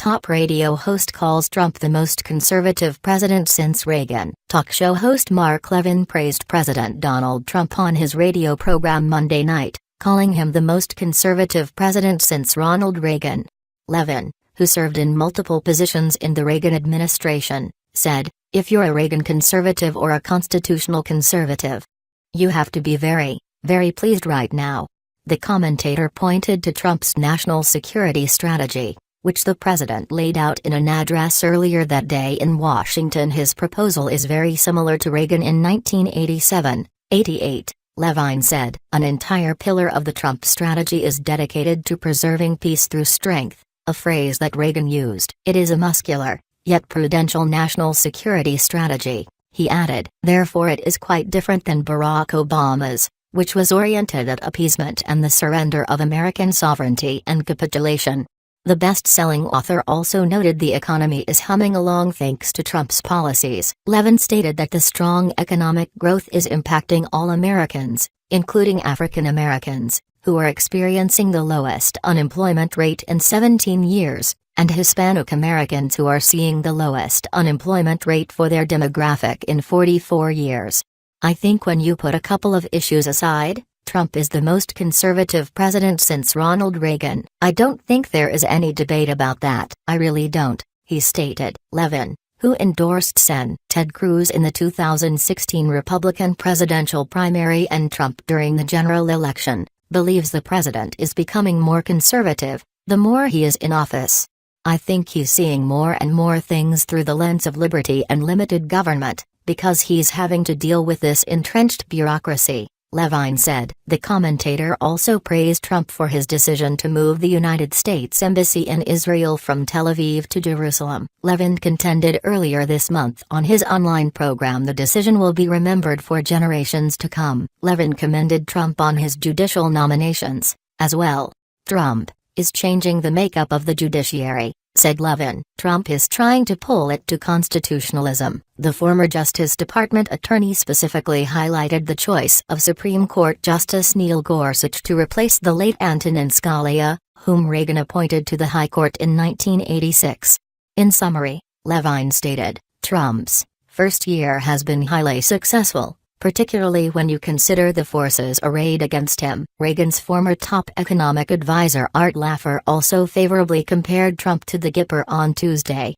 Top radio host calls Trump the most conservative president since Reagan. Talk show host Mark Levin praised President Donald Trump on his radio program Monday night, calling him the most conservative president since Ronald Reagan. Levin, who served in multiple positions in the Reagan administration, said, "If you're a Reagan conservative or a constitutional conservative, you have to be very, very pleased right now." The commentator pointed to Trump's national security strategy, which the president laid out in an address earlier that day in Washington. His proposal is very similar to Reagan in 1987-88, Levin said. An entire pillar of the Trump strategy is dedicated to preserving peace through strength, a phrase that Reagan used. It is a muscular, yet prudential national security strategy, he added. Therefore it is quite different than Barack Obama's, which was oriented at appeasement and the surrender of American sovereignty and capitulation. The best-selling author also noted the economy is humming along thanks to Trump's policies. Levin stated that the strong economic growth is impacting all Americans, including African Americans, who are experiencing the lowest unemployment rate in 17 years, and Hispanic Americans who are seeing the lowest unemployment rate for their demographic in 44 years. "I think when you put a couple of issues aside, Trump is the most conservative president since Ronald Reagan. I don't think there is any debate about that. I really don't," he stated. Levin, who endorsed Sen. Ted Cruz in the 2016 Republican presidential primary and Trump during the general election, believes the president is becoming more conservative the more he is in office. "I think he's seeing more and more things through the lens of liberty and limited government, because he's having to deal with this entrenched bureaucracy," Levin said. The commentator also praised Trump for his decision to move the United States Embassy in Israel from Tel Aviv to Jerusalem. Levin contended earlier this month on his online program the decision will be remembered for generations to come. Levin commended Trump on his judicial nominations, as well. "Trump is changing the makeup of the judiciary," said Levin. "Trump is trying to pull it to constitutionalism." The former Justice Department attorney specifically highlighted the choice of Supreme Court Justice Neil Gorsuch to replace the late Antonin Scalia, whom Reagan appointed to the High Court in 1986. In summary, Levin stated, "Trump's first year has been highly successful, particularly when you consider the forces arrayed against him." Reagan's former top economic advisor Art Laffer also favorably compared Trump to the Gipper on Tuesday.